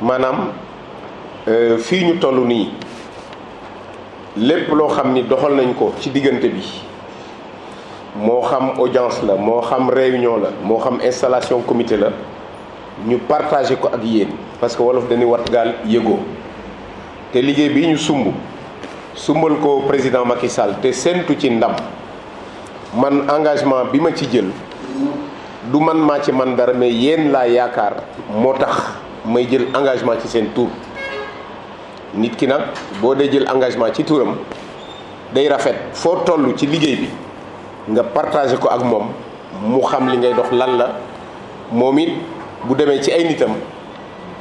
maanaam fii ñu toll nii lépp loo xam ni doxal nañ ko ci diggante bi moo xam audience la moo xam réunion la moo xam installation comité la ñu partagé ko ak yéen parce que wolof dañuy wat gaal yëgoo te liggéey bi ñu sumbal ko président Macky Sall te séntu ci ndam man engagement bi ma ci jël du man maa ci man dara mais yéen laa yaakaar moo tax may jël engagement ci seen tur nit ki nag boo dee jël engagement ci turam day rafet foo toll ci liggéey bi nga partagé ko ak moom mu xam li ngay dox lan la moom it bu demee ci ay nitam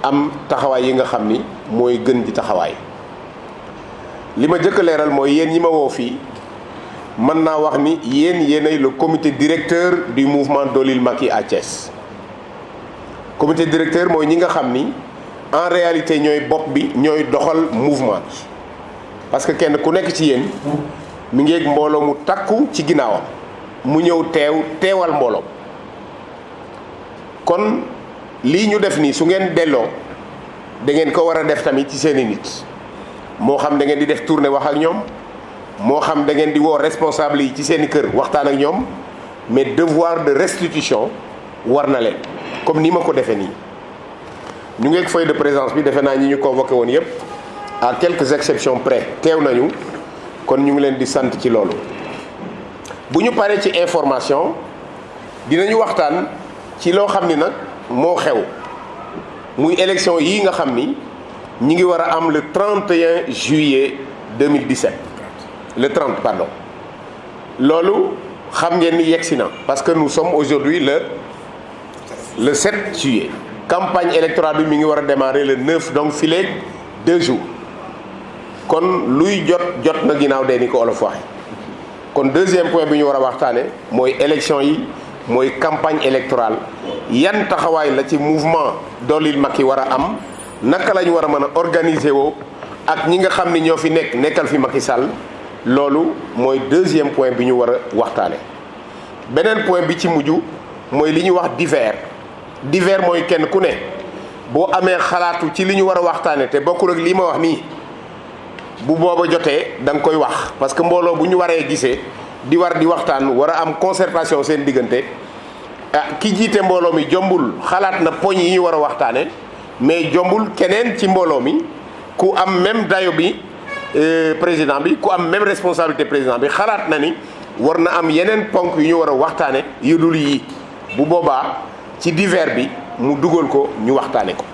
am taxawaay yi nga xam ni mooy gën di taxawaay li ma jëkk leeral mooy yéen ñi ma woo fii mën naa wax ni yéenay le comité directeur du mouvement Doolil Macky à Thiès. Comité directeur mooy ñi nga xam ni en réalité ñooy bopp bi ñooy doxal mouvement bi parce que kenn ku nekk ci yéen mi ngi ak mbooloo mu takku ci ginnaawam mu ñëw teewal mbooloo kon lii ñu def nii su ngeen delloo da ngeen ko war a def tamit ci seeni nit moo xam da ngeen di def tournée wax ak ñoom moo xam da ngeen di woo responsable yi ci seeni kër waxtaan ak ñoom mais devoir de restitution war na leen comme ni ma ko defee nii ñu ngi ak feuille de présence bi defe naa ñi ñu convoqué woon yépp à quelques exceptions près teew nañu kon ñu ngi leen di sant ci loolu bu ñu paree ci information dinañu waxtaan ci loo xam ni nag moo xew muy élection yi nga xam ni ñi ngi war a am le 31 juillet 2017 le 30 pardon loolu xam ngeen ni yegsi na parce que nous sommes aujourd'hui le 7 juillet campagne électorale bi mi ngi war a démarrer le 9 donc fileeg 2 jours kon luy jot na ginnaaw dee ni ko olof waxe kon deuxième point bi ñu war a waxtaane mooy élection yi mooy campagne électorale yan taxawaay la ci mouvement Doolil Macky war a am naka la ñu war a mën a organiser woo ak ñi nga xam ni ñoo fi nekkal fi Macky Sall loolu mooy deuxième point bi ñu war a waxtaane beneen point bi ci mujj mooy li ñuy wax divers mooy kenn ku ne boo amee xalaatu ci li ñu war a waxtaane te bokkul ak lii ma wax nii bu booba jotee da nga koy wax parce que mbooloo bu ñu waree gisee di waxtaan war a am concertation seen diggante ki jiite mbooloo mi jombul xalaat na poñ yi ñu war a waxtaane mais jombul keneen ci mbooloo mi ku am même dayo bi président bi ku am même responsabilité président bi xalaat na ni war na am yeneen ponk yu ñu war a waxtaane yu dul yi bu boobaa ci divers bi mu dugal ko ñu waxtaane ko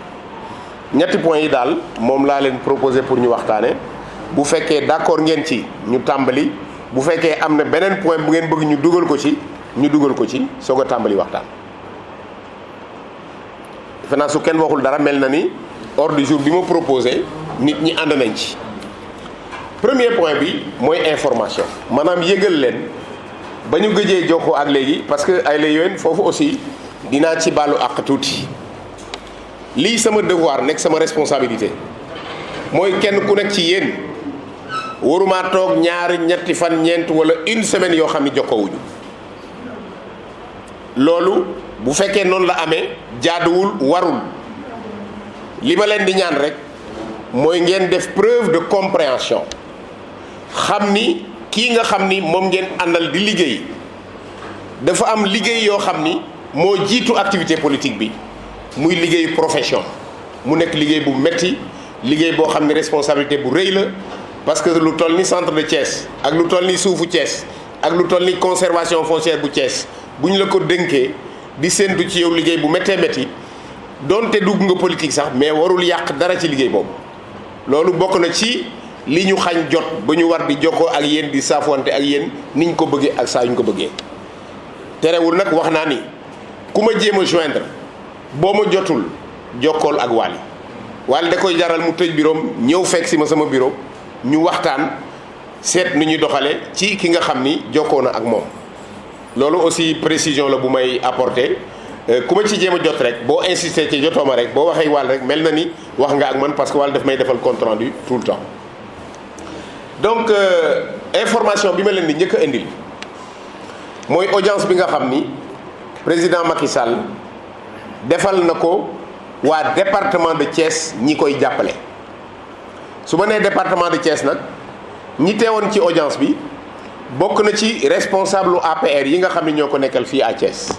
ñetti points yi daal moom laa leen proposé pour ñu waxtaane bu fekkee d'accord ngeen ci ñu tàmbali bu fekkee am na beneen point bu ngeen bëgg ñu dugal ko ci soog a tàmbali waxtaan. defe naa su kenn waxul dara mel na ni ordre du jour bi ma proposé nit ñi ànd nañ ci. premier point bi mooy information maanaam yëgal leen ba ñu gëjee jokkoo ak léegi parce que ay la yowén foofu aussi dinaa ci baalu àq tuuti lii sama devoir nekk sama responsabilité mooy kenn ku nekk ci yéen waruma toog ñaari ñetti fan ñeent wala une semaine yoo xam ni jokkoowuñu loolu bu fekkee noonu la amee jaaduwul warul li ma leen di ñaan rek mooy ngeen def preuve de compréhension xam ni kii nga xam ni moom ngeen àndal di liggéey dafa am liggéey yoo xam ni moo jiitu activité politique bi muy liggéeyu profession mu nekk liggéey bu metti liggéey boo xam ni responsabilité bu rëy la parce que lu toll ni centre de Thiès ak lu toll ni suufu Thiès ak lu toll ni conservation foncière bu Thiès bu ñu la ko dénkee di séentu ci yow liggéey bu méttee métti donte dugg nga politique sax mais warul yàq dara ci liggéey boobu loolu bokk na ci li ñu xañ jot ba ñu war di jokkoo ak yéen di saafonte ak yéen niñ ko bëggee ak saa yu ñu ko bëggee terewul nag wax naa ni ku ma jéem a joindre boo ma jotul jokkool ak Wally da koy jaral mu tëj bureau ñëw fekk si ma sama bureau ñu waxtaan seet nu ñuy doxale ci ki nga xam ni jokkoo na ak moom loolu aussi précision la bu may apporter ku ma ci jéem a jot rek boo insister ci jotoo ma rek boo waxee Wally rek mel na ni wax nga ak man parce que Wally daf may defal compte rendu tout le temps donc information bi ma leen di njëkk a indil mooy audience bi nga xam ni président Macky Sall defal na ko waa département de Thiès ñi koy jàppale. su ma nee département de Thiès nag ñi teewoon ci audience bi bokk na ci responsable APR yi nga xam ne ñoo ko nekkal fii à Thiès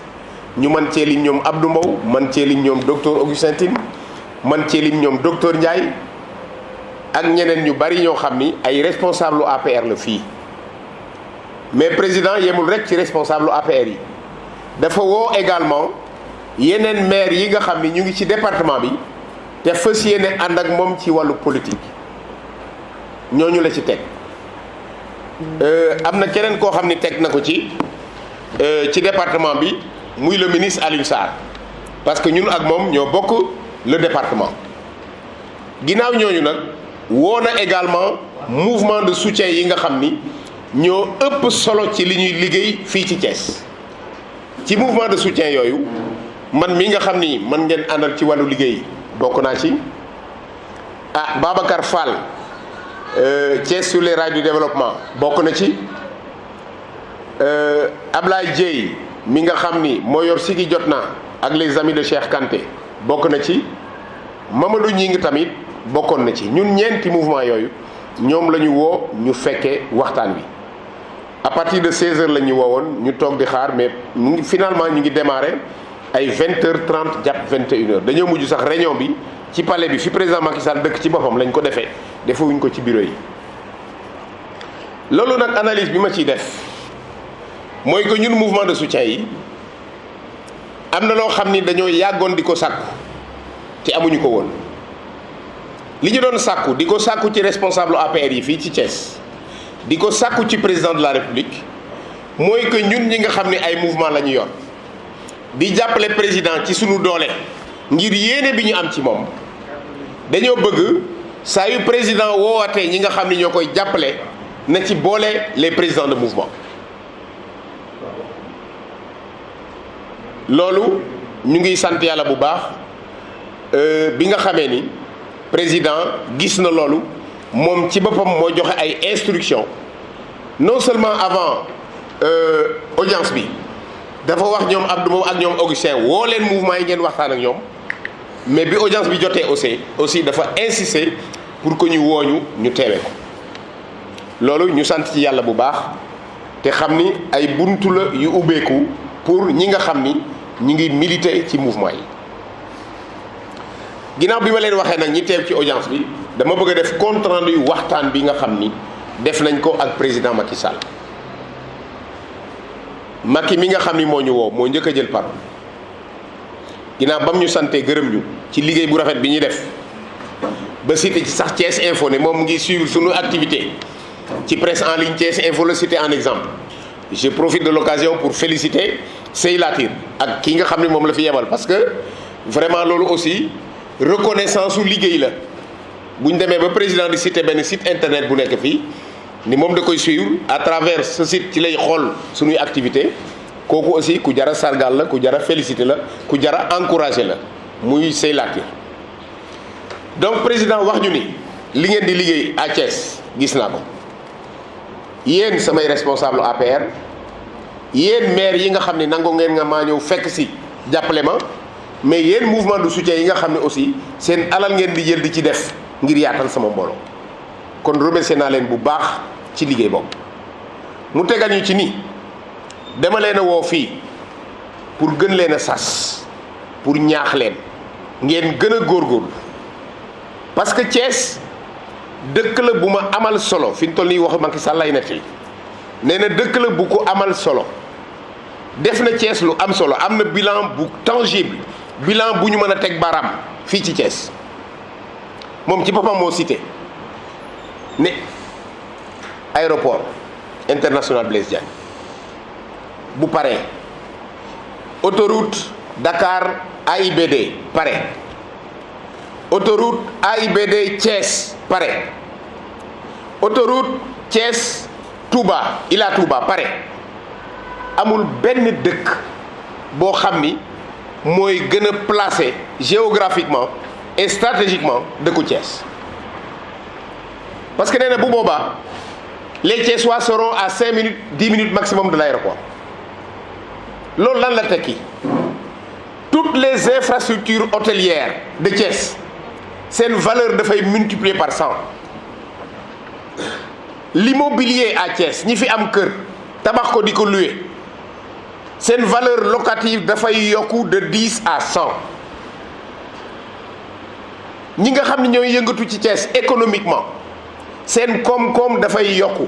ñu man cee lim ñoom Abdou Mbow man cee lim ñoom docteur Augustin Tine man cee lim ñoom docteur Ndiaye ak ñeneen ñu bari ñoo xam ni ay responsable APR la fii. mais président yemul rek ci responsable APR yi dafa woo également yeneen maire yi nga xam ni ñu ngi ci département bi te fas yéene ànd ak moom ci wàllu politique ñooñu la ci teg. am na keneen koo xam ni teg na ko ci département bi muy le ministre Alioune Sarr parce que ñun ak moom ñoo bokk le département. ginnaaw ñooñu nag woo na également mouvement de soutien yi nga xam ni ñoo ëpp solo ci li ñuy liggéey fii ci Thiès. ci mouvement de soutien yooyu man mi nga xam ni man ngeen àndal ci wàllu liggéey bokk naa ci Babacar Fall Thiès sur les rails du développement bokk na ci Ablaye Dieye mi nga xam ni moo yor Sigi Jotna ak les amis de Cheikh Kanté bokk na ci Mamadou Ñing tamit bokkoon na ci ñun ñeenti mouvement yooyu ñoom la ñu woo ñu fekkee waxtaan wi. à partir de 16h la ñu woowoon ñu toog di xaar mais finalement ñu ngi démarré ay 20h30 jàpp 21h dañoo mujj sax réunion bi ci palais bi fi président Macky Sall dëkk ci boppam lañ ko defee defewuñ ko ci bureau yi. loolu nag analyse bi ma ciy def mooy que ñun mouvement de soutien yi am na loo xam ni dañoo yàggoon di ko sàkku te amuñu ko woon li ñu doon sàkku di ko sàkku ci responsable APR yi fii ci Thiès. di ko sàkku ci président de la république mooy que ñun ñi nga xam ne ay mouvement la ñu yor di jàppale président ci sunu doole ngir yéene bi ñu am ci moom dañoo bëgg saa yu président woowatee ñi nga xam ne ñoo koy jàppale na ci boole les présidents de mouvement. loolu ñu ngi sant yàlla bu baax bi nga xamee ni président gis na loolu. moom ci boppam moo joxe ay instructions non seulement avant audience bi dafa wax ñoom Abdou Mbow ak ñoom Augustin woo leen mouvement yi ngeen waxtaan ak ñoom mais bi audience bi jotee aussi dafa insister pour que ñu wooñu ñu teewe ko. loolu ñu sant ci yàlla bu baax te xam ni ay buntu la yu ubbeeku pour ñi nga xam ni ñi ngi militer ci mouvement yi. ginnaaw bi ma leen waxee nag ñi teew ci audience bi dama bëgg a def compte rendu waxtaan bi nga xam ni def nañ ko ak président Macky Sall. Macky mi nga xam ni moo ñu woo moo njëkk a jël parole ginnaaw bam ñu santee gërëm ñu ci liggéey bu rafet bi ñuy def ba cité ci sax Thiès Info ne moom mu ngi suivre suñu activité ci presse en ligne Thiès Info la cité en exemple. Je profite de l'occasion pour féliciter Sey Latir ak ki nga xam ni moom la fi yebal parce que vraiment loolu aussi reconnaissance su liggéey la bu ñu demee ba président di cité benn site internet bu nekk fii ni moom da koy suivre à travers ce site ci lay xool suñuy activité kooku aussi ku jara sargal la ku jara félicité la ku jara encouragé la muy Sey Latir. donc président wax ñu ni li ngeen di liggéey à Thiès gis naa ko yéen samay responsable APR yéen maire yi nga xam ne nangoo ngeen nga maa ñëw fekk si jàppale ma mais yéen mouvement de soutien yi nga xam ne aussi seen alal ngeen di jël di ci def ngir yaatal sama mbooloo kon remercier naa leen bu baax ci liggéey boobu. mu tegal ñu ci ni dama leen a woo fii pour gën leen a sas pour ñaax leen ngeen gën a góorgóorlu parce que Thiès dëkk la bu ma amal solo fi ñu toll nii wax Macky Sall lay nettali nee na dëkk la bu ko amal solo def na Thiès lu am solo am na bilan bu tangible bilan bu ñu mën a teg baaraam fii ci Thiès moom ci boppam moo cité ne aéroport international Blaise Diagne bu pare autoroute Dakar AIBD pare autoroute AIBD Thiès pare autoroute Thiès Touba Ila Touba pare amul benn dëkk boo xam ni mooy gën a placé géographiquement et stratégiquement dëkku Thiès parce que nee na bu boobaa les Thiessois seront à 5 minutes 10 minutes maximum de l'aéroport loolu lan la tekki toute toutes les infrastructures hôtelières de Thiès seen valeur dafay multiplier par 100. L'immobilier à Thiès ñi fi am kër tabax ko di ko louer seen valeur locative dafay yokku de 10 à 100. ñi nga xam ne ñooy yëngatu ci Thiès économiquement seen koom-koom dafay yokku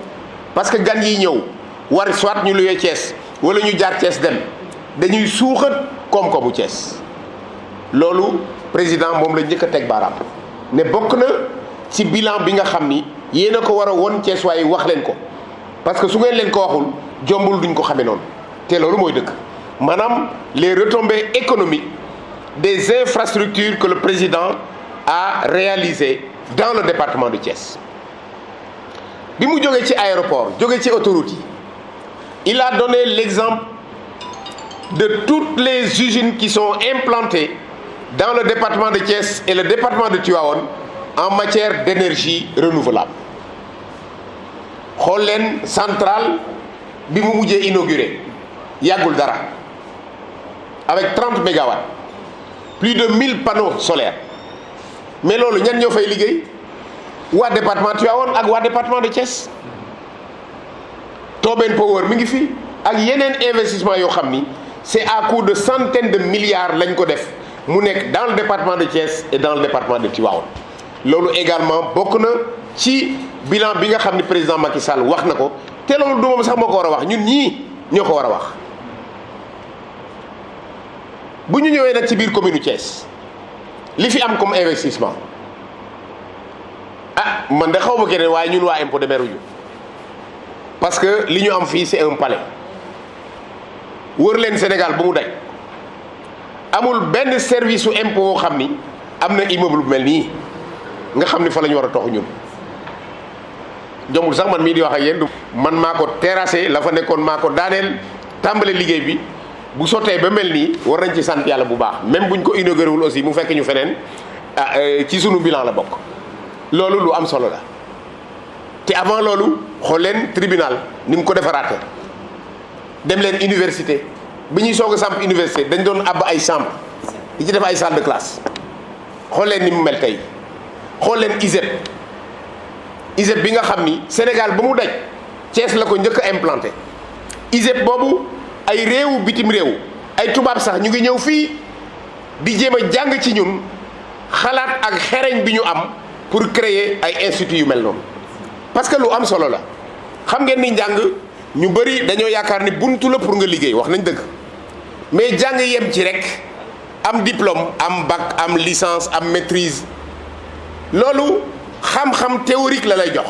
parce que gan yi ñëw war soit ñu louer Thiès wala ñu jaar Thiès dem dañuy suuxat koom-koomu Thiès. loolu président moom la njëkk a teg baaraam ne bokk na ci bilan bi nga xam ni yéen a ko war a won Thiès waaye wax leen ko parce que su ngeen leen ko waxul jombul duñ ko xamee noonu te loolu mooy dëkk maanaam les retombées économiques des infrastructures que le président a réalisées dans le département de Thiès. bi mu jógee ci aéroport jógee ci autoroute yi il a donné l'exemple de toutes les usines qui sont implantées dans le département de Thiès et le département de Tivaouane en matière d'énergie renouvelable. xool leen centrale bi mu mujjee inauguré yàggul dara avec 30 mégawatts plus de 1000 panneaux solaires mais loolu ñan ñoo fay liggéey waa département Tivaouane ak waa département de Thiès. Tobène Power mi ngi fi ak yeneen investissement yoo xam ni c'est à coût de centaines de milliards lañ ko def mu nekk dans le département de Thiès et dans le département de Tivaouane. loolu également bokk na ci bilan bi nga xam ni président Macky Sall wax na ko te loolu du moom sax moo ko war a wax ñun ñii ñoo ko war a wax. bu ñu ñëwee nag ci biir commune Thiès li fi am comme investissement man de xaw ma keneen waaye ñun waa impôt demeeruñu parce que li ñu am fii c'est un palais wër leen Sénégal ba mu daj amul benn service su impôt woo xam ni am na immeuble bu mel nii nga xam ni fa la ñu war a tox ñun. jombul sax man mii di wax ak yéen man maa ko terrassé la fa nekkoon maa ko daaneel tàmbale liggéey bi bu sottee ba mel nii war nañ ci sant yàlla bu baax même buñ ko inauguré wul aussi mu fekk ñu feneen ci sunu bilan la bokk. loolu lu am solo la te avant loolu xool leen tribunal ni mu ko defaraatee dem leen université bi ñuy soog a samp université dañ doon àbb ay chambre di ci def ay salle de classe xool leen ni mu mel tey xool leen ISEP bi nga xam ni Sénégal ba mu daj Thiès la ko njëkk a implanté ISEP boobu ay réewu bitim réew ay tubaab sax ñu ngi ñëw fii di jéem a jàng ci ñun xalaat ak xereñ bi ñu am pour créer ay instituts yu mel noonu parce que lu am solo la xam ngeen ni njàng ñu bëri dañoo yaakaar ni buntu la pour nga liggéey wax nañ dëgg mais jàng yem ci rek am diplôme am bac am licence am maîtrise loolu xam-xam théorique la lay jox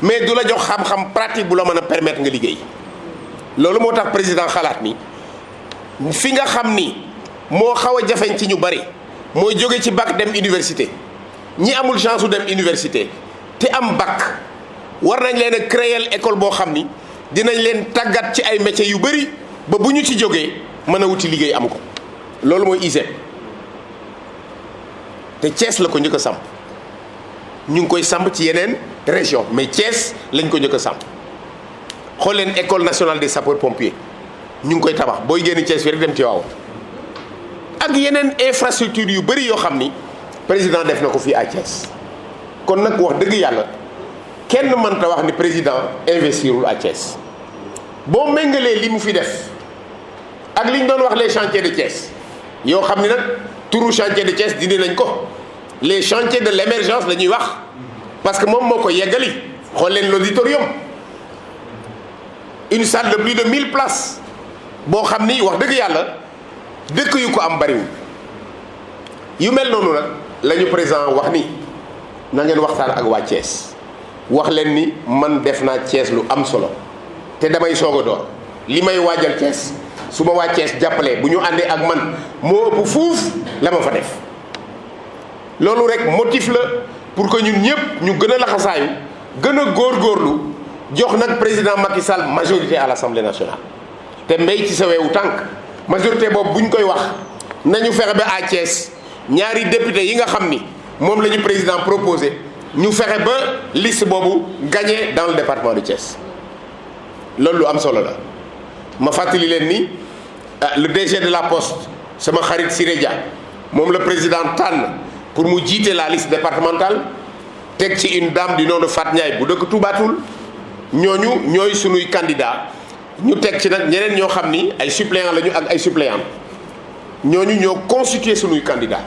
mais du la jox xam-xam pratique bu la mën a permettre nga liggéey loolu moo tax président xalaat ni fi nga xam ni moo xaw a jafeñ ci ñu bari mooy jóge ci bac dem université ñi amul chance su dem université te am bac war nañ leen a créer école boo xam ni dinañ leen tàggat ci ay métiers yu bari ba bu ñu ci jógee mën a wuti liggéey am ko loolu mooy ISEP te Thiès la ko njëkk a samp ñu ngi koy samp ci yeneen région mais Thiès lañ ko njëkk a samp xool leen école nationale des sapeurs pompiers ñu ngi koy tabax booy génn Thiès fi rek dem Tivaouane ak yeneen infrastructure yu bari yoo xam ni président def na ko fii à Thiès kon nag wax dëgg yàlla kenn mënta wax ni président investirul à Thiès boo méngalee li mu fi def ak li ñu doon wax les chantiers de Thiès yoo xam ni nag turu chantier de Thiès dindi nañ ko les chantiers de l'émergence la ñuy wax parce que moom moo ko yeggali xool leen l'auditorium une salle de plus de 1000 places boo xam ni wax dëgg yàlla dëkk yu ko am bariwul yu mel noonu nag la ñu président wax ni na ngeen waxtaan ak waa Thiès wax leen ni man def naa Thiès lu am solo te damay soog a door li may waajal Thiès su ma waa Thiès jàppalee bu ñu àndee ak man moo ëpp fuuf la ma fa def loolu rek motif la pour que ñun ñëpp ñu gën a laxasaayu gën a góorgóorlu jox nag président Macky Sall majorité à l'Assemblée nationale te mbéy ci sa weewu tànk majorité boobu bu ñu koy wax nañu fexe ba à Thiès ñaari député yi nga xam ni moom la ñu président proposé ñu fexe ba liste boobu gagné dans le département de Thiès loolu lu am solo la ma fàttali leen ni le DG de la Poste sama xarit Siré Dia moom le président tànn pour mu jiite la liste départementale teg ci une dame du nom de Fat Ndiaye bu dëkk Touba Toul ñooñu ñooy sunuy candidat ñu teg ci nag ñeneen ñoo xam ni ay suppléants lañu ak ay suppléants ñooñu ñoo constitué sunuy candidat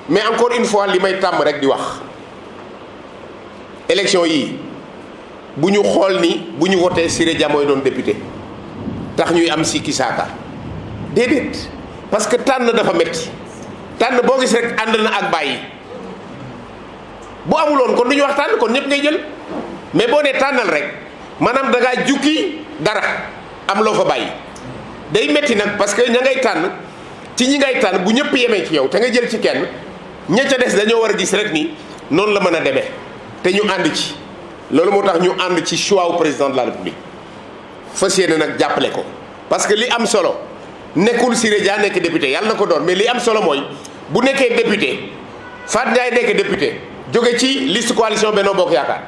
mais encore une fois li may tàmm rek di wax élection yi bu ñu xool ni bu ñu wotee Siré Dia mooy doon député tax ñuy am sikki saaka déedéet parce que tànn dafa metti tànn boo gis rek ànd na ak bàyyi bu amuloon kon du ñu wax tànn kon ñëpp ngay jël mais boo nee tànnal rek maanaam da ngaa jukki dara am loo fa bàyyi day metti nag parce que ña ngay tànn ci ñi ngay tànn bu ñëpp yemee ci yow te nga jël ci kenn ña ca des dañoo war a gis rek ni noonu la mën a demee te ñu ànd ci loolu moo tax ñu ànd ci choix wu président de la république fas yéene nag jàppale ko parce que li am solo nekkul Siré Dia nekk député yàlla na ko doon mais li am solo mooy bu nekkee député Fat Ndiaye nekk député jóge ci liste coalition Benno Bokk Yaakaar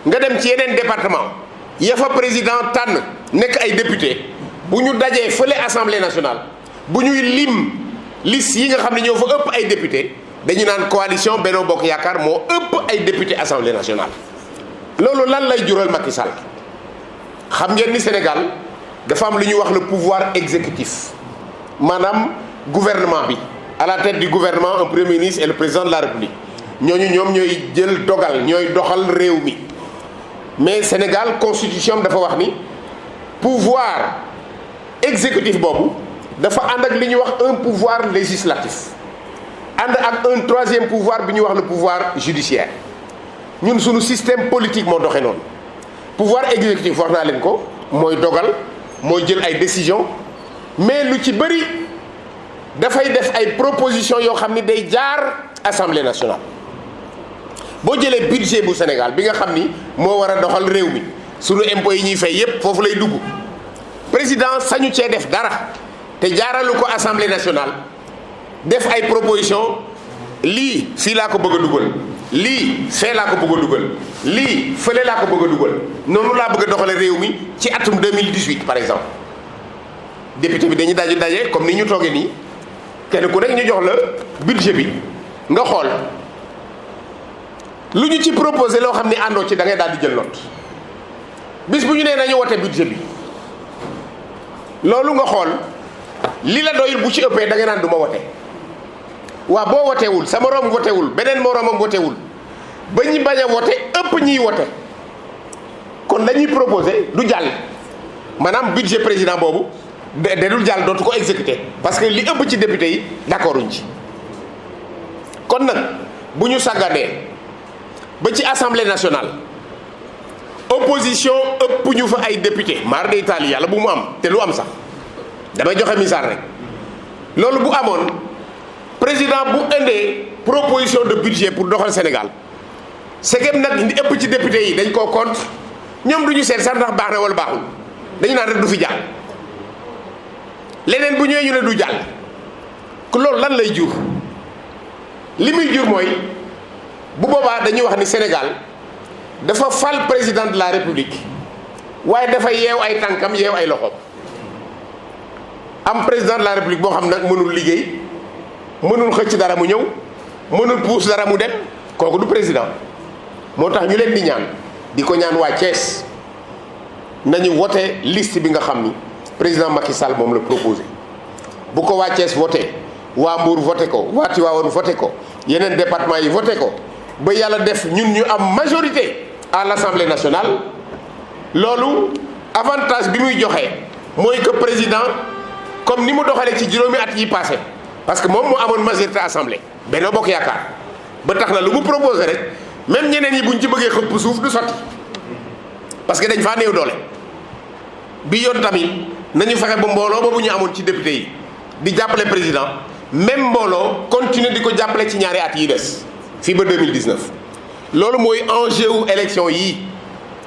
nga dem ci yeneen département ya fa président tànn nekk ay député bu ñu dajee fële assemblée nationale bu ñuy lim liste yi nga xam ne ñoo fa ëpp ay député dañu naan coalition Benno Bokk Yaakaar moo ëpp ay député assemblée nationale. loolu lan lay jural Macky Sall xam ngeen ni Sénégal dafa am lu ñuy wax le pouvoir exécutif maanaam gouvernement bi à la tête du gouvernement un premier ministre et le président de la République ñooñu ñoom ñooy jël dogal ñooy doxal réew mi mais Sénégal constitution dafa wax ni pouvoir exécutif boobu dafa ànd ak li ñuy wax un pouvoir législatif ànd ak un troisième pouvoir bi ñuy wax le pouvoir judiciaire ñun suñu système politique moo doxee noonu pouvoir exécutif wax naa leen ko mooy dogal mooy jël ay décision mais lu ci bëri dafay def ay proposition yoo xam ni day jaar assemblée nationale boo jëlee budget bu Sénégal bi nga xam ni moo war a doxal réew mi sunu impôts yi ñuy fay yépp foofu lay dugg président sañu cee def dara te jaaralu ko assemblée nationale def ay proposition lii fii laa ko bëgg a dugal lii fee laa ko bëgg a dugal lii fële laa ko bëgg a dugal noonu laa bëgg a doxale réew mi ci atum 2018 par exemple député bi dañuy daje comme ni ñu toogee nii kenn ku nekk ñu jox la budget bi nga xool lu ñu ci proposé loo xam ni àndoo ci da ngay daal di jël note bis bu ñu nee nañu wote budget bi loolu nga xool li la doyul bu ci ëppee da ngay naan du ma wote waa boo wotewul sa moroom wotewul beneen moroomam wotewul ba ñi bañ a wote ëpp ñiy wote kon la ñuy proposé du jàll maanaam budget président boobu de dul jàll dootu ko exécuté parce que li ëpp ci député yi d'accorduñ ci kon nag bu ñu sàgganee ba ci assemblée nationale opposition ëpp ñu fa ay député maar day taali yàlla bu mu am te lu am sax damay joxe misaal rek loolu bu amoon président bu indee proposition de budget pour doxal Sénégal segem nag li ëpp ci député yi dañ koo contre ñoom du ñu seet sax ndax baax na wala baaxul dañu naan rek du fi jàll leneen bu ñëwee ñu ne du jàll loolu lan lay jur li muy jur mooy bu boobaa dañuy wax ni Sénégal dafa fal président de la République waaye dafa yeew ay tànkam yeew ay loxoom am président de la République boo xam nag mënul liggéey mënul xëcc dara mu ñëw mënul puus dara mu dem kooku du président moo tax ñu leen di ñaan di ko ñaan waa Thiès nañu wote liste bi nga xam ni président Macky Sall moom la proposé bu ko waa Thiès voté waa Mbour voté ko waa Tivaouane voté ko yeneen département yi voté ko ba yàlla def ñun ñu am majorité à l'Assemblée nationale loolu avantage bi muy joxe mooy que président comme ni mu doxalee ci juróomi at yi passé parce que moom moo amoon majorité assemblée Benno Bokk Yaakaar ba tax na lu mu proposé rek même ñeneen yi buñ ci bëggee xëpp suuf du sotti parce que dañ faa néew doole bi yoon tamit nañu fexe ba mbooloo boobu ñu amoon ci député yi di jàppale président même mbooloo continuer di ko jàppale ci ñaari at yi des fii ba 2019 loolu mooy enjeu wu élection yii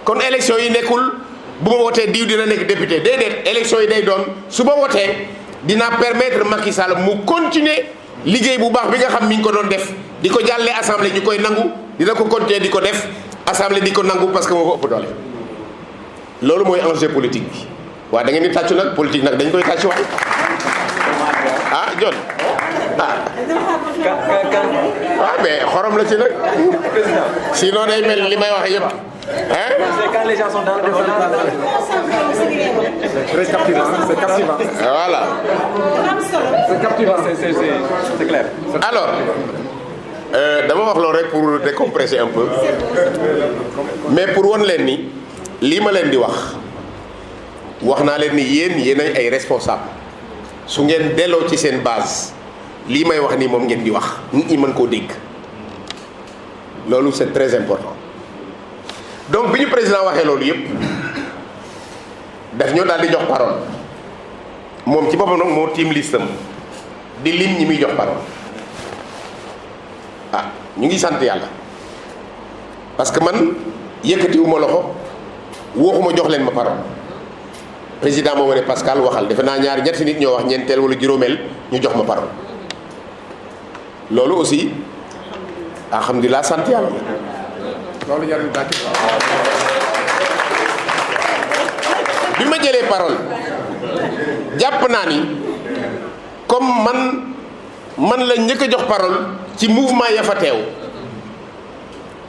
kon élection yi nekkul bu ma wotee diw dina nekk député déedéet élection yi day doon su ma wotee dina permettre Macky Sall mu continuer liggéey bu baax bi nga xam mi ngi ko doon def di ko jàllee assemblée ñu koy nangu dina ko continuer di ko def assemblée di ko nangu parce que moo ko ëpp doole loolu mooy enjeu politique bi waaw da ngeen di tàccu nag politique nag dañ koy tàccu waay ah John mais xorom la ci nag sinon day mel li may wax yëpp hein. Quand les gens sont dans le Très captivant, c'est captivant. Voilà. C'est captivant, c'est clair. Alors dama wax loolu rek pour décompresser un peu mais pour won leen ni lii ma leen di wax naa leen ni yéen ay responsable su ngeen delloo ci seen base lii may wax nii moom ngeen di wax nit ñi mën koo dégg loolu c'est très important. donc bi ñu président waxee loolu yëpp daf ñoo daal di jox parole moom ci boppam nag moo tiim listam di lim ñi muy jox parole ah ñu ngi sant yàlla parce que man yëkkatiwuma loxo waxuma jox leen ma parole président moo ma ne Pascal waxal defe naa ñetti nit ñoo wax ñeenteel wala juróomeel ñu jox ma parole loolu aussi alhamdulilah sant yàlla. loolu jarul bàcc. bi ma jëlee parole jàpp naa ni comme man la njëkk a jox parole ci mouvement ya fa teew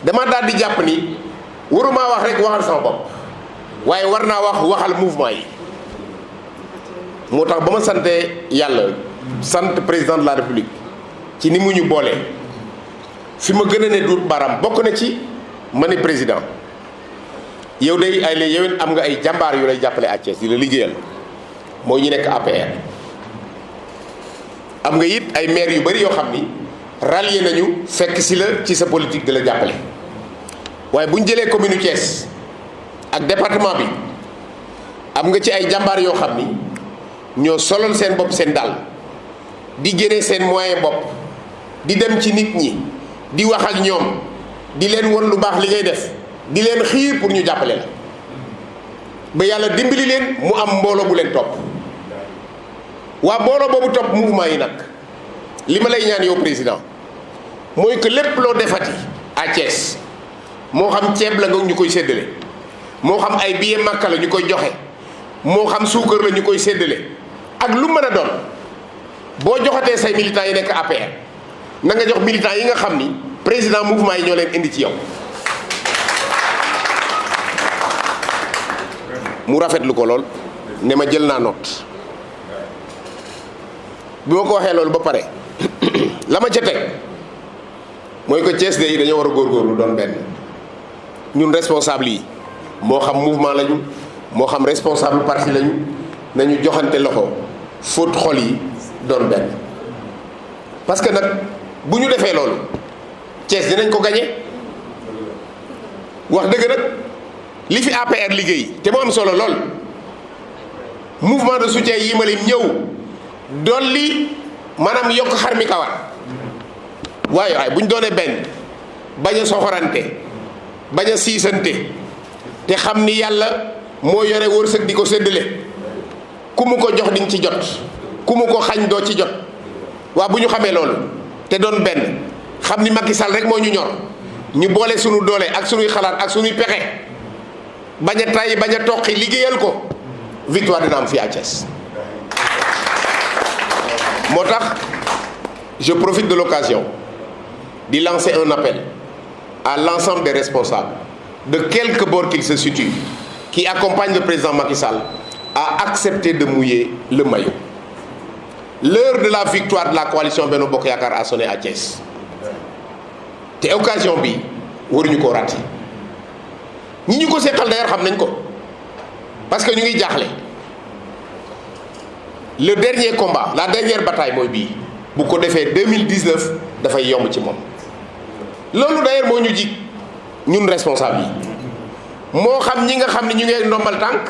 dama daal di jàpp ni waruma wax rek waxal sama bopp waaye war naa waxal mouvement yi moo tax ba ma sante yàlla sant président de la république ci ni mu ñu boolee fi ma gën a ne duut baram bokk na ci ma ne président yow day ay la yowén am nga ay jàmbaar yu lay jàppale à Thiès di la liggéeyal mooy ñu nekk APR am nga it ay maire yu bari yoo xam ni rallié nañu fekk si la ci sa politique di la jàppale waaye bu ñu jëlee commune Thiès ak département bi am nga ci ay jàmbaar yoo xam ni ñoo solal seen bopp seen dàll di génne seen moyen bopp di dem ci nit ñi di wax ak ñoom di leen won lu baax li ngay def di leen xiir pour ñu jàppale la ba yàlla dimbali leen mu am mbooloo bu leen topp waa mbooloo boobu topp mouvement yi nag li ma lay ñaan yow président mooy que lépp loo defati à Thiès moo xam ceeb la nga ñu koy séddale moo xam ay billet Makka la ñu koy joxe moo xam suukar la ñu koy séddale ak lu mën a doon boo joxatee say militants yi nekk APR na nga jox militants yi nga xam ni président mouvement yi ñoo leen indi ci yow. mu rafetlu ko lool ne ma jël naa note bi ma ko waxee loolu ba pare la ma ca teg mooy que Thiès de yi dañoo war a góorgóorlu doon benn ñun responsable yi moo xam mouvement lañu moo xam responsable parti lañu nañu joxante loxo fóot xol yi doon benn parce que nag bu ñu defee loolu Thiès dinañ ko gañe wax dëgg nag li fi APR liggéey te mu am solo lool mouvement de soutien yi ma leen ñëw dolli maanaam yokk xar mi kawar waaye bu ñu doonee benn bañ a soxorante bañ a siisante te xam ni yàlla moo yore wërsëg di ko séddale ku mu ko jox di nga ci jot ku mu ko xañ doo ci jot waa bu ñu xamee loolu te doon benn xam ni Macky Sall rek moo ñu ñor ñu boole sunu doole ak sunuy xalaat ak sunuy pexe bañ a tàyyi bañ a toqi liggéeyal ko victoire dina am fii à Thiès moo tax je profite de l'occasion di lancer un appel à l'ensemble des responsables de quelque bord qu'ils se situent qui accompagnent le président Macky Sall à accepter de mouiller le maillot. L'heure de la victoire de la coalition Benno Bokk Yaakaar a sonné à Thiès te occasion bi waruñu koo raté ñi ñu ko seqal d'ailleurs xam nañ ko parce que ñu ngi jaaxle le dernier combat la dernière bataille mooy bii bu ko defee 2019 dafay yomb ci moom loolu d'ailleurs moo ñu jig ñun responsable yi moo xam ñi nga xam ne ñu ngi ndombal tànk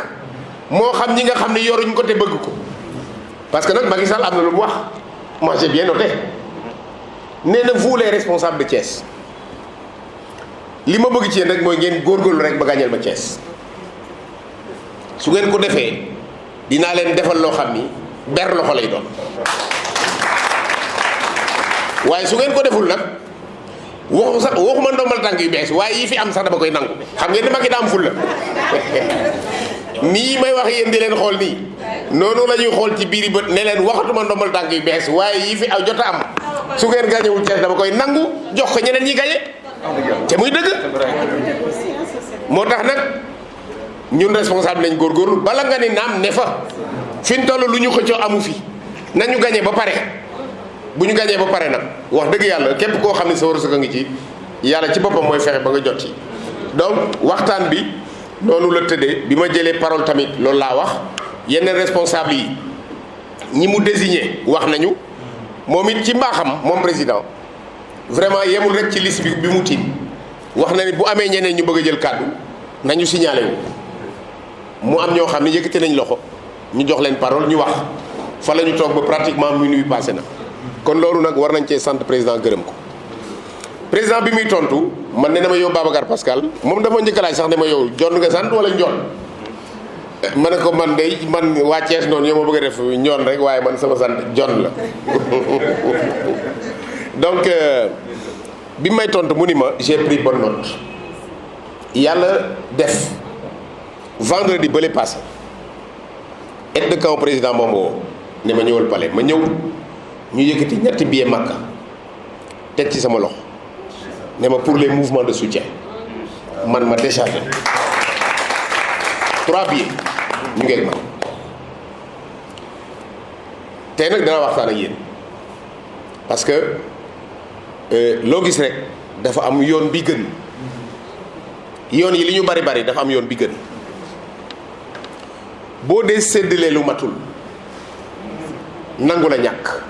moo xam ñi nga xam ne yoruñ ko te bëgg ko parce que nag Macky Sall am na lu mu wax moi j'ai bien noté nee na vous les responsables de Thiès li ma bëgg ci yéen rek mooy ngeen góorgóorlu rek ba gàññal ma Thiès su ngeen ko defee dinaa leen defal loo xam ni ber loxo lay doon waaye su ngeen ko deful nag waxuma ndombal tànk yu bees waaye yi fi am sax dama koy nangu xam ngeen ni Macky daa am ful la nii may wax yéen di leen xool nii noonu la ñuy xool ci biiri bët ne leen waxatuma ndombal tànk yu bees waaye yi fi aw jot a am su ngeen gañewul Thiès dama koy nangu jox ko ñeneen ñi gañe te muy dëgg. moo tax nag ñun responsable lañ góorgóorlu bala nga ni naam ne fa fi ñu toll lu ñu xëccoo amu fi nañu gañe ba pare bu ñu gañee ba pare nag wax dëgg yàlla képp koo xam ne sa wërsëg a ngi ci yàlla ci boppam mooy fexe ba nga jot ci. donc waxtaan bi noonu la tëddee bi ma jëlee parole tamit loolu laa wax yeneen responsable yi ñi mu désigné wax nañu moom it ci mbaaxam moom président vraiment yemul rek ci liste bi mu tiim wax na ni bu amee ñeneen ñu bëgg a jël kàddu nañu signalé wu mu am ñoo xam ne yëkkati nañ loxo ñu jox leen parole ñu wax fa la ñu toog ba pratiquement minuit passé na kon loolu nag war nañ cee sant président gërëm ko. président bi muy tontu man ne dama yow Babacar Pascal moom dafa njëkk a laaj sax ne ma yow John nga sant wala Njoon ma ne ko man de man waa Thiès noonu yow ma bëgg a def Njoon rek waaye man sama sant John la donc bi may tontu mu ni ma j'ai pris bonne note yàlla def vendredi bële passé aide de camp président moom woo ne ma ñëwal palais ma ñëw ñu yëkkati ñetti billets Makka teg ci sama loxo ne ma pour les mouvements de soutien man ma déchargé 3 billets ñu ngeeg man tey nag dana waxtaan ak yéen parce que loo gis rek dafa am yoon bi gën yoon yi li ñu bari bari dafa am yoon bi gën boo dee séddalee lu matul nangu la ñàkk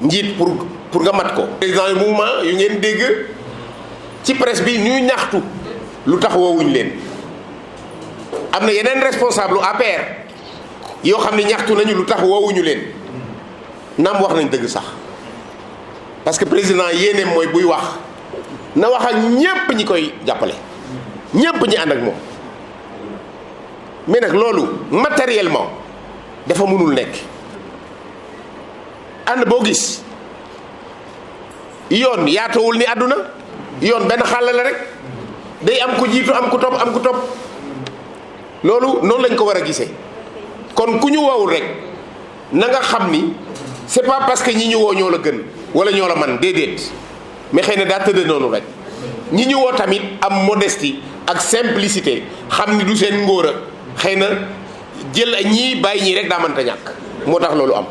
njiit pour nga mat ko. président yu mouvement yu ngeen dégg ci presse bi ñuy ñaxtu lu tax woowuñ leen am na yeneen responsable APR yoo xam ne ñaxtu nañu lu tax woowuñu leen naam wax nañ dëgg sax parce que président yéeneem mooy buy wax na wax ak ñépp ñi koy jàppale ñépp ñi ànd ak moom mais nag loolu matériellement dafa mënul nekk. ànd boo gis yoon yaatawul ni àdduna yoon benn xàll la rek day am ku jiitu am ku topp am ku topp loolu noonu lañ ko war a gisee kon ku ñu woowul rek na nga xam ni c'est pas parce que ñi ñu woo ñoo la gën wala ñoo la man déedéet mais xëy na daa tëdd noonu rek ñi ñu woo tamit am modestie ak simplicité xam ni du seen ngóor a xëy na jël ñii bàyyi ñii rek daa mënta ñàkk moo tax loolu am.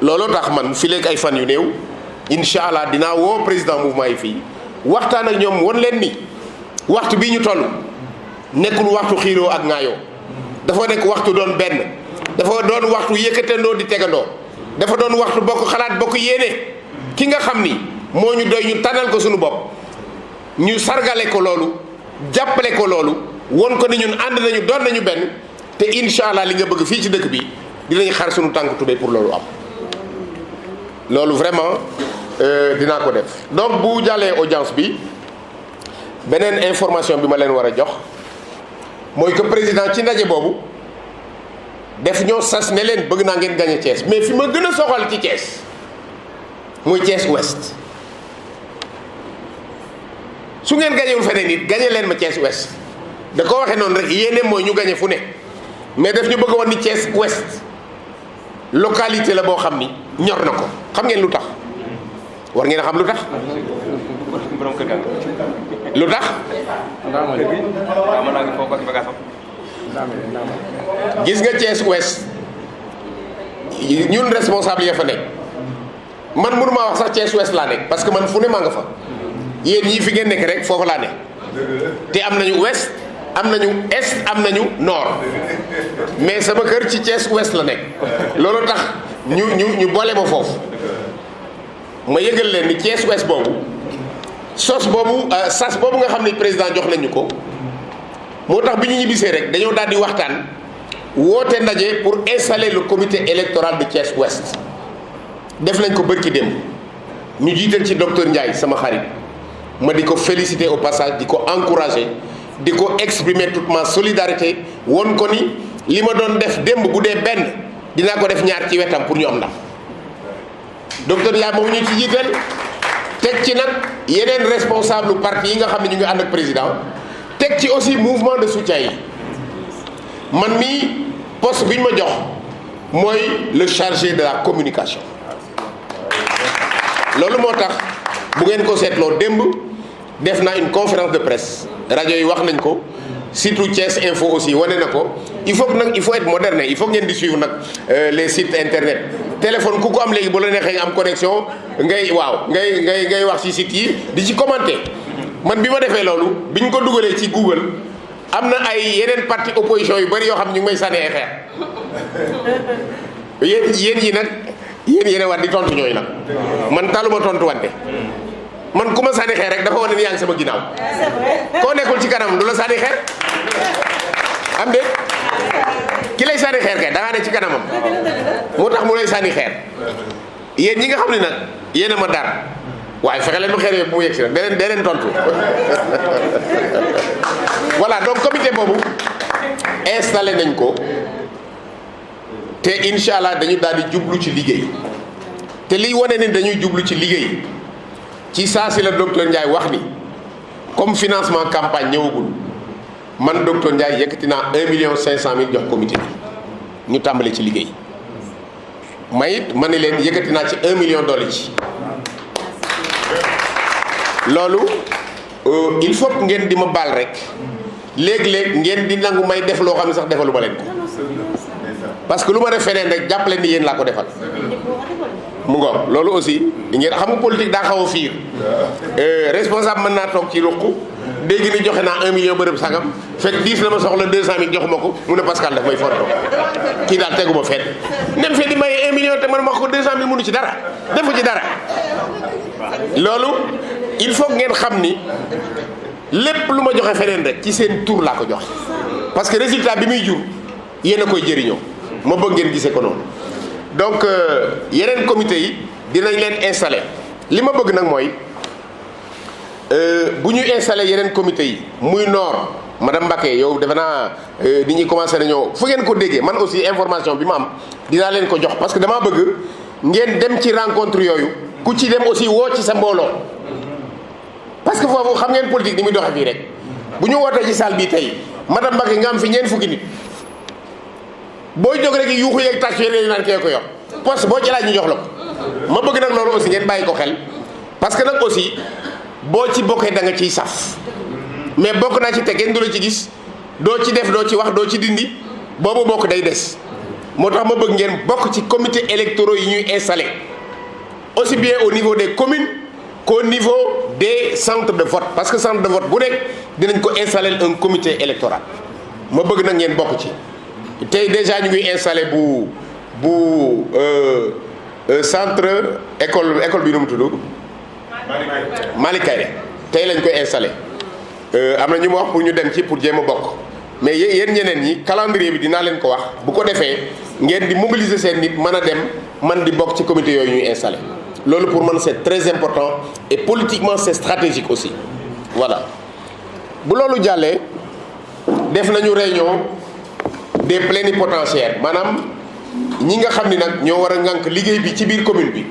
looloo tax man fi léegi ay fan yu néew incha allah dinaa woo président mouvement yi fii waxtaan ak ñoom won leen ni waxtu bii ñu toll nekkul waxtu xiiroo ak ŋaayoo dafa nekk waxtu doon benn dafa doon waxtu yëkkatandoo di tegandoo dafa doon waxtu bokk xalaat bokk yéene ki nga xam ni moo ñu doy ñu tànnal ko suñu bopp ñu sargale ko loolu jàppale ko loolu won ko ni ñun ànd nañu doon nañu benn te incha allah li nga bëgg fii ci dëkk bi dinañ xar suñu tànk tubéy pour loolu am. loolu vraiment dinaa ko def donc bu jàllee audience bi beneen information bi ma leen war a jox mooy que président ci ndaje boobu def ñoo sas ne leen bëgg naa ngeen gagné Thiès mais fi ma gën a soxal ci Thiès muy Thiès Ouest su ngeen gagnéwul feneen it gagné leen ma Thiès Ouest da ko waxee noonu rek yéene mooy ñu gagné fu ne mais daf ñu bëgg a wax ni Thiès Ouest localité la boo xam ni ñor na ko xam ngeen lu tax war ngeen a xam lu tax lu tax gis nga Thiès Ouest ñun responsable ya fa nekk man mënumaa wax sax Thiès Ouest laa nekk parce que man fu ne maa nga fa yéen ñii fi ngeen nekk rek foofu laa ne te am nañu ouest am nañu est am nañu nord mais sama kër ci Thiès Ouest la nekk loolu tax ñu boole ma foofu ma yëgal leen ni Thiès Ouest boobu sos boobu sas boobu nga xam ne président jox nañu ko moo tax bi ñu ñibbisee rek dañoo daal di waxtaan woote ndaje pour installer le comité électoral de Thiès Ouest def nañ ko bërki démb ñu jiital ci docteur Ndiaye sama xarit ma di ko féliciter au passage di ko encourager di ko exprimer toute ma solidarité won ko ni li ma doon def démb bu dee benn dinaa ko def ñaar ci wetam pour ñu am ndam docteur Ndiaye moom ñu ci jiital teg ci nag yeneen responsable parti yi nga xam ne ñu ngi ànd ak président teg ci aussi mouvement de soutien yi man mii poste bi ñu ma jox mooy le chargé de la communication loolu moo tax bu ngeen ko seetloo démb def naa une conférence de presse rajo yi wax nañ ko surtout Thiès Info aussi wane na ko il faut être moderne il faut ngeen di suivre nag les sites internet téléphone ku ko am léegi bu la neexee nga am connexion ngay wax ci sites yi di ci commenter man bi ma defee loolu bi ñu ko dugalee ci Google am na ay yeneen parti opposition yu bari yoo xam ñu ngi may sànni ay xeer yéen yi nag yéen a war di tontu ñooyu nag man taluma tontu wante man ku ma sànni xeer rek dafa wane ni yaa ngi sama ginnaaw koo nekkul ci kanam du la sànni xeer am de ki lay sànni xeer kay da ngaa ne ci kanamam moo tax mu lay sànni xeer yéen ñi nga xam ne nag yéen a ma dar waaye fexe leen mu xeer yooyu bu mu yegg si nag dee leen tontu voilà donc comité boobu installé nañ ko te incha allah dañu daal di jublu ci liggéey te liy wane ni dañuy jublu ci liggéey ci saa si la docteur Ndiaye wax ni comme financement campagne ñëwagul man docteur Ndiaye yëkkati naa 1,5 million jox comité bi ñu tàmbale ci liggéey mayit ma ne leen yëkkati naa ci 1 million dolli ci loolu il faut que ngeen di ma baal rek léeg-léeg ngeen di nangu may def loo xam ne sax defalu ma leen ko parce que lu ma def feneen rek jàppale ni yéen laa ko defal mu ngoog loolu aussi ngeen xam nga politique daa xaw a fiir responsable mën naa toog ci ruq dégg ni joxe naa 1 million bërëb sangam fekk 10 la ma soxla 200 000 joxuma ko mu ne Pascal daf may foto kii daal teguma fenn nem fee di maye 1 million te man ma ko 200 000 mënu ci dara defu ci dara loolu il faut ngeen xam ni lépp lu ma joxe feneen rek ci seen tur laa ko joxe parce que résultat bi muy jur yéen a koy jëriñoo ma bëgg ngeen gisee ko noonu donc yeneen comité yi dinañ leen installer li ma bëgg nag mooy bu ñu installer yeneen comité yi muy Nord madame Mbacké yow defe naa nit ñi commencé nañoo fu ngeen ko déggee man aussi information bi ma am dinaa leen ko jox parce que damaa bëgg ngeen dem ci rencontre yooyu ku ci dem aussi woo ci sa mbooloo parce que foofu xam ngeen politique ni muy doxee fii rek bu ñu wootee ci salle bii tey madame Mbacké nga am fi ñeent fukki nit booy jóg rek yuuxu yeeg tàcc yéen naan kee ko yor poste boo ci laaj ñu jox la ko ma bëgg nag loolu aussi ngeen bàyyi ko xel parce que nag aussi boo ci bokkee da nga ciy saf mais bokk naa ci te kenn du la ci gis doo ci def doo ci wax doo ci dindi boobu bokk day des moo tax ma bëgg ngeen bokk ci comité électoraux yi ñuy installé aussi bien au niveau des communes qu'au niveau des centres de vote parce que centre de vote bu nekk dinañ ko installer un comité électoral ma bëgg nag ngeen bokk ci tey déjà ñu ngi installé bu centre école bi nu mu tudd Malick Kayre tey lañ koy installé am na ñu ma wax pour ñu dem ci pour jéem a bokk mais yéen ñeneen ñi calendrier bi dinaa leen ko wax bu ko defee ngeen di mobiliser seen nit mën a dem man di bokk ci comité yooyu ñuy installé loolu pour man c'est très important et politiquement c'est stratégique aussi voilà bu loolu jàllee def nañu réunion des plénipotentiaires maanaam ñi nga xam ni nag ñoo war a ŋànk liggéey bi ci biir commune bi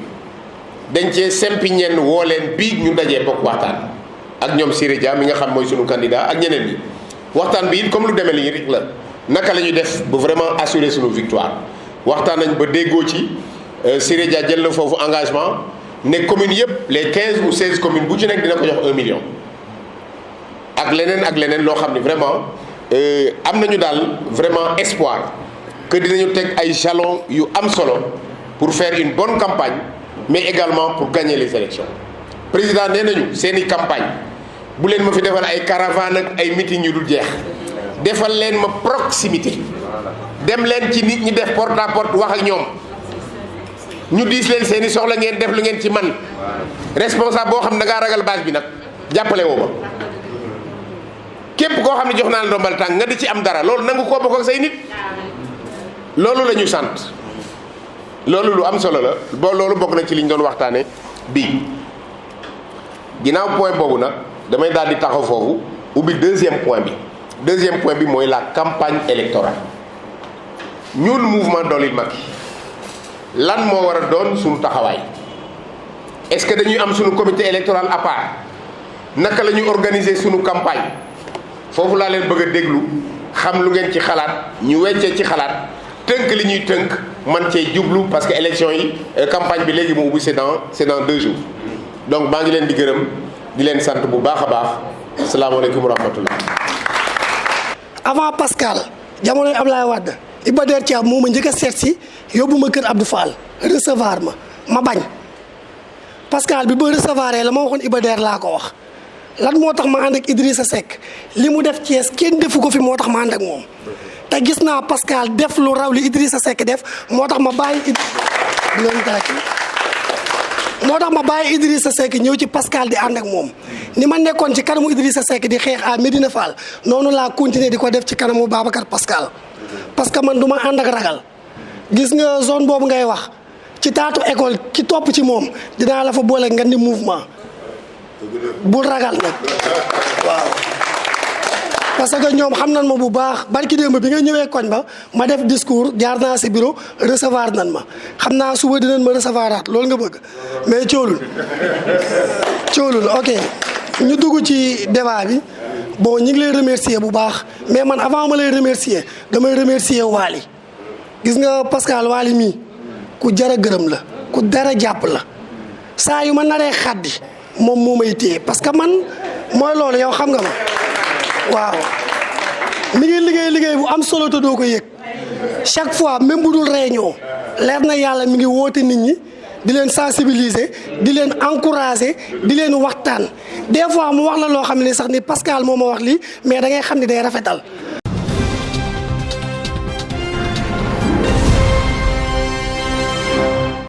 dañ cee sempi ñenn woo leen bii ñu dajee bokk waxtaan ak ñoom Siré Dia mi nga xam mooy sunu candidat ak ñeneen ñi waxtaan bi it comme lu demee li rek la naka la ñuy def ba vraiment assurer sunu victoire waxtaan nañ ba déggoo ci Siré Dia jël na foofu engagement ne communes yëpp les 15 ou 16 communes bu ci nekk dina ko jox 1 million ak leneen loo xam ne vraiment am nañu daal vraiment espoir que dinañu teg ay jalons yu am solo pour faire une bonne campagne mais également pour gagner les élections président nee nañu seeni campagne bu leen ma fi defal ay caravane ak ay meeting yu dul jeex defal leen ma proximité dem leen ci nit ñi def porte à porte wax ak ñoom ñu diis leen seeni soxla ngeen def lu ngeen ci man responsable boo xam ne da ngaa ragal base bi nag jàppale woo ma képp koo xam ne jox naa la ndombal tànk nga di ci am dara loolu nangu koo bokk ak say nit loolu la ñu sant loolu lu am solo la boo loolu bokk na ci li ñu doon waxtaane bii ginnaaw point boobu nag damay daal di taxaw foofu ubbi deuxième point bi mooy la campagne électorale ñun mouvement Doolil Macky lan moo war a doon suñu taxawaay est-ce que dañuy am suñu comité électoral à part naka la ñuy organiser suñu campagne foofu laa leen bëgg a déglu xam lu ngeen ci xalaat ñu weccee ci xalaat tënk li ñuy tënk man cee jublu parce que élection yi campagne bi léegi mu ubbi c'est dans 2 jours donc maa ngi leen di gërëm di leen sant bu baax a baax asalaamaaleykum wa rahmatullah. avant Pascal jamonoy Ablaye Wade Iba Der Thiam moo ma njëkk a seet si yóbbu ma kër Abdou Fall recevoir ma bañ Pascal bi ba recevoir la ma waxoon Iba Der laa ko wax lan moo tax ma ànd ak Idrissa Seck li mu def Thiès kenn defu ko fi moo tax ma ànd ak moom te gis naa Pascal def lu raw li Idrissa Seck def moo tax ma bàyyi Idrissa Seck ñëw ci Pascal di ànd ak moom ni ma nekkoon ci kanamu Idrissa Seck di xeex à Médina Fall noonu laa continuer di ko def ci kanamu Babacar Pascal parce que man du ma ànd ak ragal gis nga zone boobu ngay wax ci taatu école ki topp ci moom dinaa la fa boole nga ni mouvement bul ragal nag waaw parce que ñoom xam nañ ma bu baax barki démb bi nga ñëwee koñ ba ma def discours jaar naa si bureau recevoir nan ma xam naa suba dinañ ma recevoiraat loolu nga bëgg mais coolul ok ñu dugg ci débat bi bon ñu ngi lay remercier bu baax mais man avant ma lay remercier damay remercier Waly gis nga Pascal Waly mii ku jara gërëm la ku dara jàpp la saa yu ma naree xaddi moom moo may téye parce que man mooy loolu yow xam nga ma waaw mi ngi liggéey bu am solo te doo ko yëg chaque fois même bu dul réunion leer na yàlla mi ngi woote nit ñi di leen sensibiliser di leen encourager di leen waxtaan des fois mu wax la loo xam ne sax ni Pascal moo ma wax lii mais da ngay xam ne day rafetal